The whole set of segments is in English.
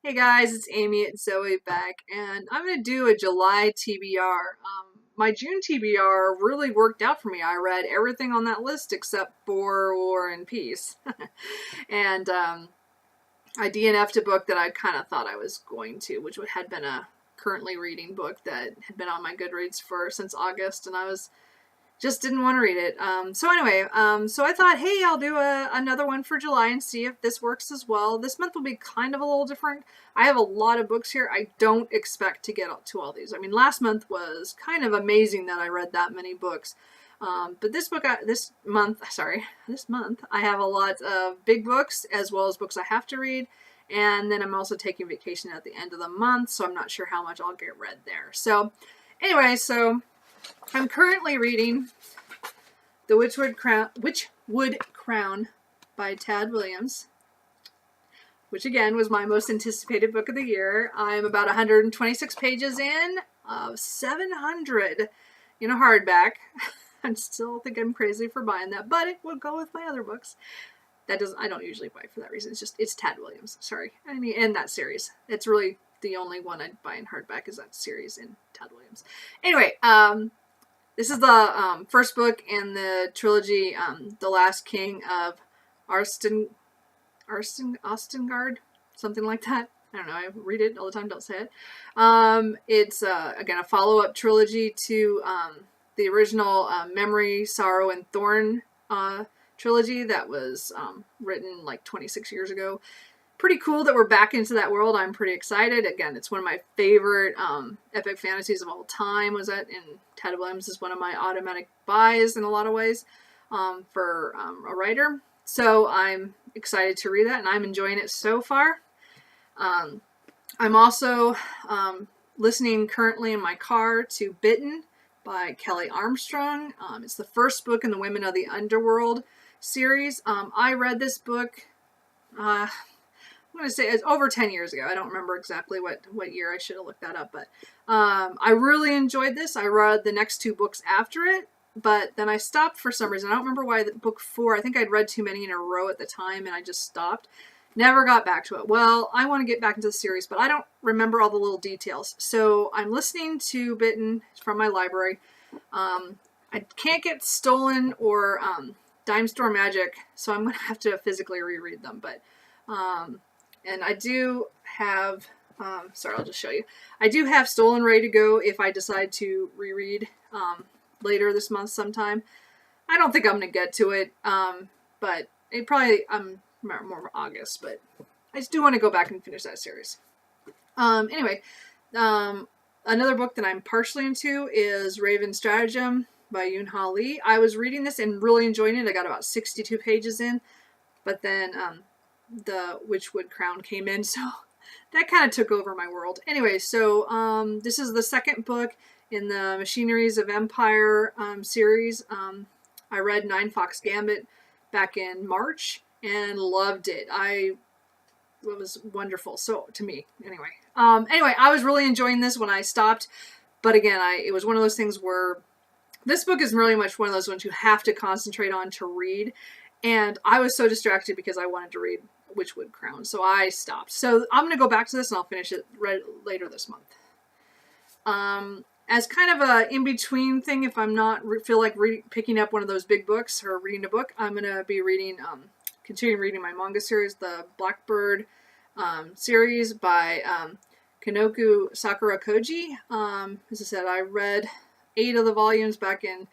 Hey guys, it's Amy at Zoe Beck, and I'm going to do a July TBR. My June TBR really worked out for me. I read everything on that list except for War and Peace. and I DNF'd a book that I kind of thought I was going to, which had been a currently reading book that had been on my Goodreads for since August, and I was just didn't want to read it. So I thought, hey, I'll do another one for July and see if this works as well. This month will be kind of a little different. I have a lot of books here. I don't expect to get to all these. I mean, last month was kind of amazing that I read that many books. But this month, I have a lot of big books as well as books I have to read. And then I'm also taking vacation at the end of the month, so I'm not sure how much I'll get read there. So anyway, I'm currently reading The Witchwood Crown by Tad Williams, which again was my most anticipated book of the year. I'm about 126 pages in of 700 in a hardback. I still think I'm crazy for buying that, but it would go with my other books. I don't usually buy for that reason. It's Tad Williams. Sorry. I mean, and that series. It's really the only one I'd buy in hardback is that series in Tad Williams. Anyway, this is the first book in the trilogy, The Last King of Ostengard, something like that. I don't know. I read it all the time. Don't say it. It's again a follow-up trilogy to the original Memory, Sorrow, and Thorn trilogy that was written like 26 years ago. Pretty cool that we're back into that world. I'm pretty excited. Again, it's one of my favorite epic fantasies of all time. Was that in Tad Williams is one of my automatic buys in a lot of ways for a writer. So I'm excited to read that, and I'm enjoying it so far. I'm also listening currently in my car to Bitten by Kelly Armstrong. It's the first book in the Women of the Underworld series. I read this book, I'm going to say it's over 10 years ago. I don't remember exactly what year. I should have looked that up. But I really enjoyed this. I read the next two books after it, but then I stopped for some reason. I don't remember why. Book 4, I think I'd read too many in a row at the time, and I just stopped. Never got back to it. Well, I want to get back into the series, but I don't remember all the little details. So I'm listening to Bitten from my library. I can't get Stolen or Dime Store Magic, so I'm going to have to physically reread them. But and I do have, sorry, I'll just show you. I do have Stolen ready to go if I decide to reread later this month sometime. I don't think I'm going to get to it, but it probably, more August, but I just do want to go back and finish that series. Anyway, another book that I'm partially into is Raven Stratagem by Yoon-Ha Lee. I was reading this and really enjoying it. I got about 62 pages in, but then the Witchwood Crown came in, so that kind of took over my world. Anyway, so this is the second book in the Machineries of Empire series. I read Nine Fox Gambit back in March and loved it. It was wonderful. So to me, anyway. Anyway, I was really enjoying this when I stopped, but again, it was one of those things where this book is really much one of those ones you have to concentrate on to read, and I was so distracted because I wanted to read Witchwood Crown, so I stopped. So I'm going to go back to this and I'll finish it later this month. As kind of a in-between thing, if I'm not feel like picking up one of those big books or reading a book, I'm going to be continuing reading my manga series, the Blackbird series by Kanoku Sakura Koji. As I said, I read 8 of the volumes back in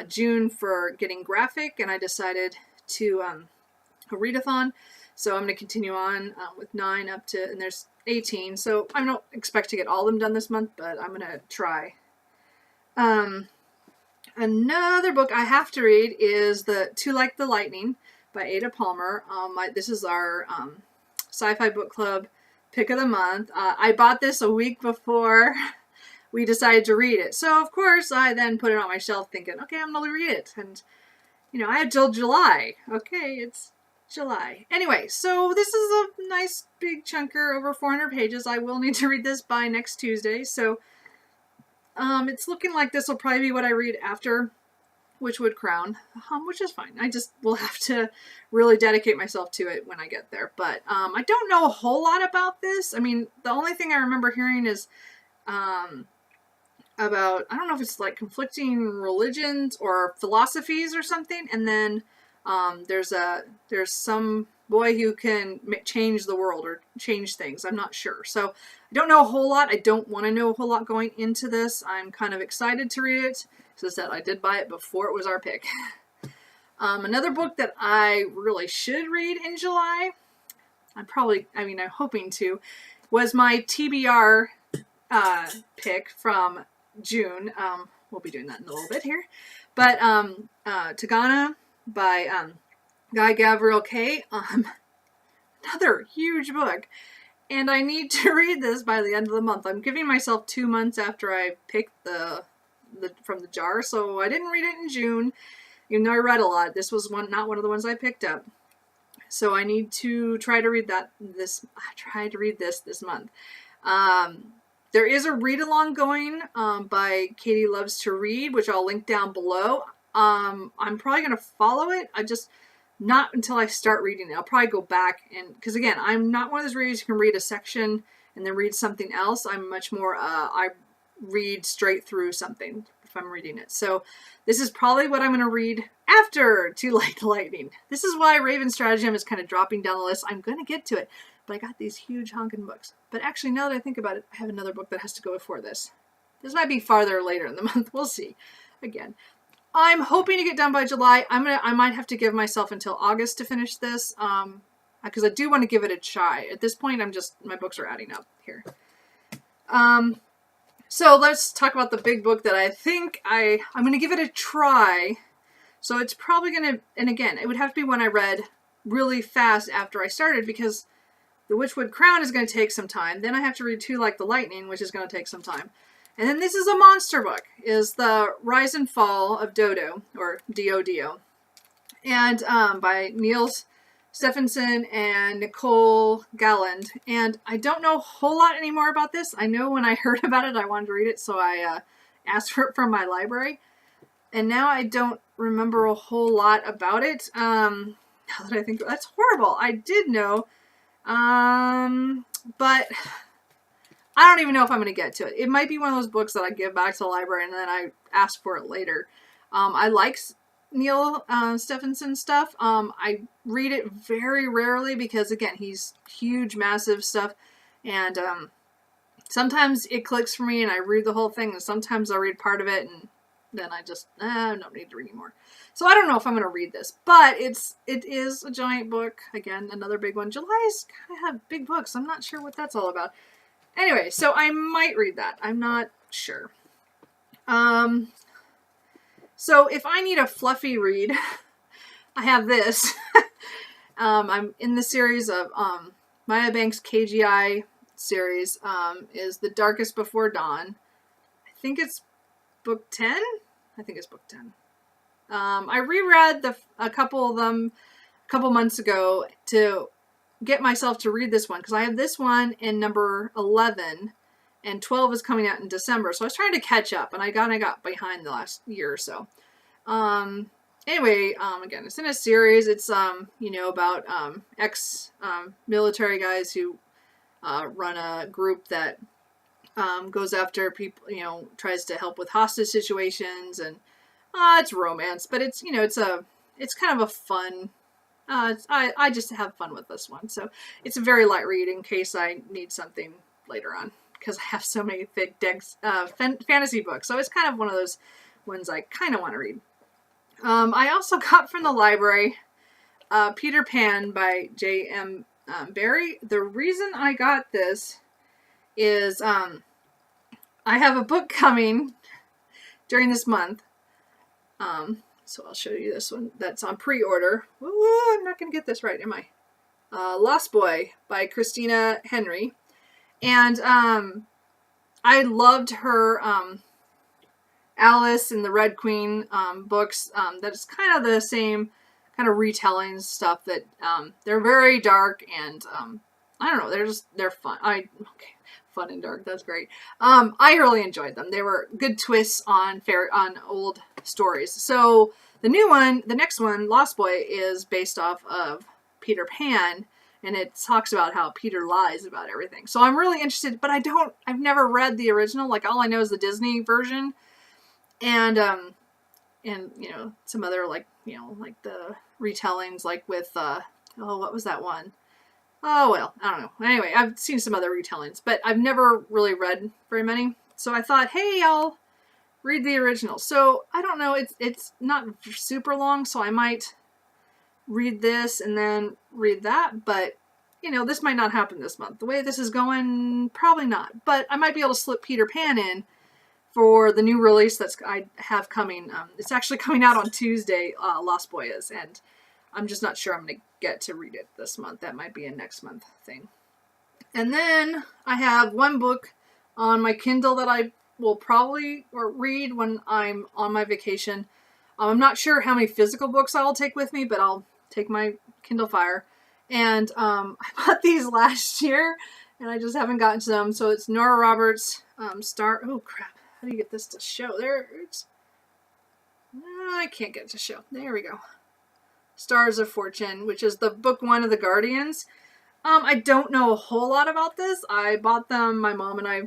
June for getting graphic, and I decided to a readathon. So I'm going to continue on with 9 up to, and there's 18. So I don't expect to get all of them done this month, but I'm going to try. Another book I have to read is To Like the Lightning by Ada Palmer. This is our sci-fi book club pick of the month. I bought this a week before we decided to read it. So of course I then put it on my shelf thinking, okay, I'm going to read it. And I had till July. Okay, it's July. Anyway, so this is a nice big chunker, over 400 pages. I will need to read this by next Tuesday. So it's looking like this will probably be what I read after Witchwood Crown, which is fine. I just will have to really dedicate myself to it when I get there. But I don't know a whole lot about this. I mean, the only thing I remember hearing is about, I don't know if it's like conflicting religions or philosophies or something. And then there's some boy who can change the world or change things. I'm not sure. So I don't know a whole lot. I don't want to know a whole lot going into this. I'm kind of excited to read it. So that I did buy it before it was our pick. Another book that I really should read in July, I'm hoping to, was my TBR pick from June. We'll be doing that in a little bit here. But Tigana by Guy Gavriel Kay. Another huge book. And I need to read this by the end of the month. I'm giving myself 2 months after I picked from the jar. So I didn't read it in June. Even though I read a lot. This was not one of the ones I picked up. So I need to try to read this month. There is a read-along going by Katie Loves to Read, which I'll link down below. I'm probably going to follow it. Not until I start reading it. I'll probably go back because again, I'm not one of those readers who can read a section and then read something else. I'm much more, I read straight through something if I'm reading it. So this is probably what I'm going to read after Too Late Lightning. This is why Raven Stratagem is kind of dropping down the list. I'm going to get to it. But I got these huge honking books. But actually, now that I think about it, I have another book that has to go before this. This might be farther later in the month. We'll see. Again, I'm hoping to get done by July. I might have to give myself until August to finish this. Because I do want to give it a try. At this point, my books are adding up here. So let's talk about the big book that I think I'm going to give it a try. So it's probably going to, and again, it would have to be one I read really fast after I started because the Witchwood Crown is going to take some time. Then I have to read Too Like the Lightning, which is going to take some time. And then this is a monster book, is The Rise and Fall of Dodo, or D-O-D-O. And by Niels Stephenson and Nicole Galland. And I don't know a whole lot anymore about this. I know when I heard about it, I wanted to read it, so I asked for it from my library. And now I don't remember a whole lot about it. Now that I think, that's horrible. I did know. But I don't even know if I'm going to get to it. It might be one of those books that I give back to the library and then I ask for it later. I like Neil Stephenson stuff. I read it very rarely because, again, he's huge, massive stuff. And sometimes it clicks for me and I read the whole thing. And sometimes I'll read part of it and then I just, I don't need to read anymore. So I don't know if I'm going to read this, but it is a giant book. Again, another big one. July is kind of have big books. I'm not sure what that's all about. Anyway, so I might read that. I'm not sure. So if I need a fluffy read, I have this. I'm in the series of Maya Banks' KGI series, is The Darkest Before Dawn. I think it's book 10? I think it's book 10. I reread a couple of them a couple months ago to get myself to read this one because I have this one in number 11 and 12 is coming out in December. So I was trying to catch up and I got behind the last year or so. Anyway, again, it's in a series. It's, about ex-military guys who run a group that goes after people, tries to help with hostage situations, and it's romance, but it's kind of a fun, I just have fun with this one. So it's a very light read in case I need something later on, because I have so many thick fantasy books. So it's kind of one of those ones I kind of want to read. I also got from the library Peter Pan by J.M. Barrie. The reason I got this is I have a book coming during this month. So I'll show you this one that's on pre-order. Ooh, I'm not going to get this right, am I? Lost Boy by Christina Henry. And I loved her Alice and the Red Queen books. That's kind of the same kind of retelling stuff that they're very dark and I don't know, they're fun. Okay, fun and dark. That's great. I really enjoyed them. They were good twists on old stories. So the next one, Lost Boy, is based off of Peter Pan, and it talks about how Peter lies about everything. So I'm really interested, but I've never read the original. Like, all I know is the Disney version, and some other, like, like the retellings, like with what was that one? Oh, well, I don't know. Anyway, I've seen some other retellings, but I've never really read very many. So I thought, hey, I'll read the original. So I don't know. It's not super long, so I might read this and then read that. But, this might not happen this month. The way this is going, probably not. But I might be able to slip Peter Pan in for the new release I have coming. It's actually coming out on Tuesday, Lost Boy is, and I'm just not sure I'm going to get to read it this month. That might be a next month thing. And then I have one book on my Kindle that I will probably read when I'm on my vacation. I'm not sure how many physical books I'll take with me, but I'll take my Kindle Fire. And I bought these last year, and I just haven't gotten to them. So it's Nora Roberts' oh crap, how do you get this to show? There, I can't get it to show. There we go. Stars of Fortune, which is the book one of the Guardians. I don't know a whole lot about this. I bought them. My mom and I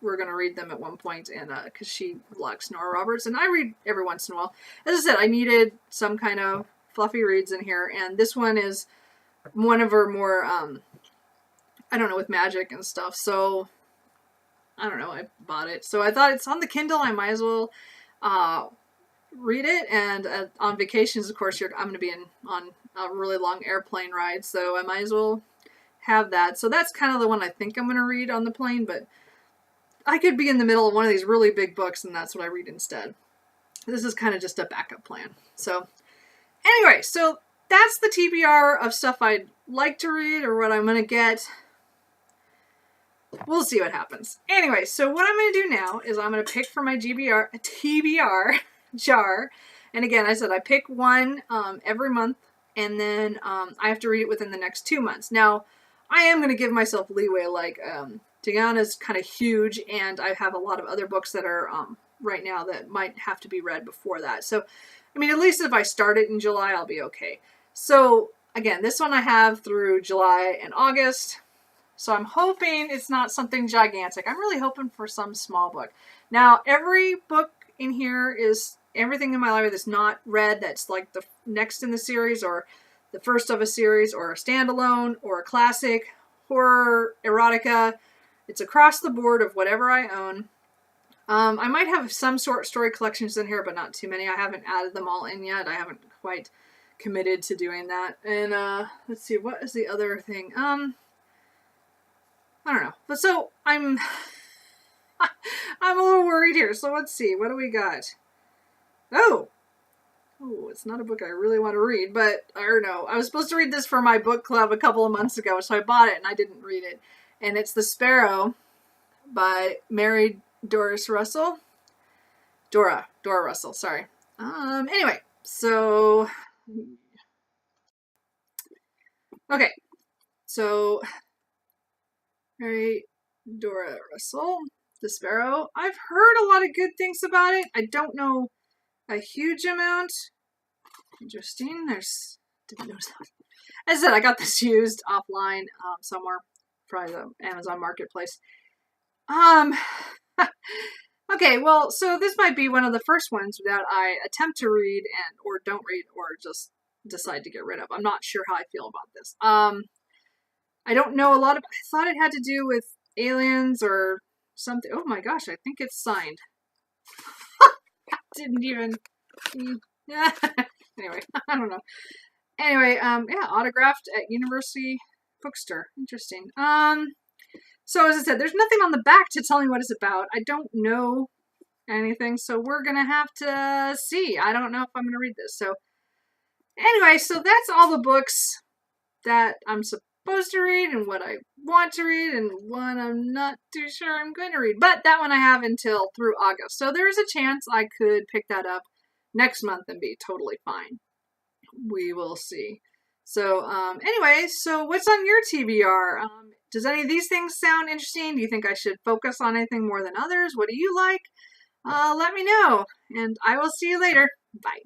were going to read them at one point, and because she likes Nora Roberts, and I read every once in a while. As I said, I needed some kind of fluffy reads in here, and this one is one of her more, I don't know, with magic and stuff. So I don't know. I bought it. So I thought, it's on the Kindle. I might as well read it. And on vacations, of course, I'm going to be on a really long airplane ride, so I might as well have that. So that's kind of the one I think I'm going to read on the plane, but I could be in the middle of one of these really big books, and that's what I read instead. This is kind of just a backup plan. So anyway, so that's the TBR of stuff I'd like to read or what I'm going to get. We'll see what happens. Anyway, so what I'm going to do now is I'm going to pick for my TBR jar. And again, I said I pick one every month, and then I have to read it within the next 2 months. Now, I am going to give myself leeway. Like, Tigana is kind of huge, and I have a lot of other books that are right now that might have to be read before that. So, I mean, at least if I start it in July, I'll be okay. So, again, this one I have through July and August. So I'm hoping it's not something gigantic. I'm really hoping for some small book. Now, every book in here is everything in my library that's not read, that's like the next in the series, or the first of a series, or a standalone, or a classic, horror, erotica. It's across the board of whatever I own. I might have some short story collections in here, but not too many. I haven't added them all in yet. I haven't quite committed to doing that. And let's see, what is the other thing? I don't know. But so I'm a little worried here. So let's see. What do we got? Oh, it's not a book I really want to read, but I don't know. I was supposed to read this for my book club a couple of months ago, so I bought it and I didn't read it. And it's The Sparrow by Mary Doris Russell. Dora Russell, sorry. Anyway, so okay. So Mary Dora Russell, The Sparrow. I've heard a lot of good things about it. I don't know a huge amount. Interesting. Didn't notice that. As I said, I got this used offline somewhere, probably the Amazon Marketplace. Okay, well, so this might be one of the first ones that I attempt to read or don't read, or just decide to get rid of. I'm not sure how I feel about this. I don't know a lot of. I thought it had to do with aliens or something. Oh my gosh, I think it's signed. Didn't even. Yeah. Anyway, I don't know. Anyway, yeah, autographed at University Bookstore. Interesting. So as I said, there's nothing on the back to tell me what it's about. I don't know anything, so we're gonna have to see. I don't know if I'm gonna read this. So anyway, so that's all the books that I'm supposed to read and what I want to read and what I'm not too sure I'm going to read. But that one I have until through August. So there's a chance I could pick that up next month and be totally fine. We will see. So anyway, so what's on your TBR? Does any of these things sound interesting? Do you think I should focus on anything more than others? What do you like? Let me know, and I will see you later. Bye.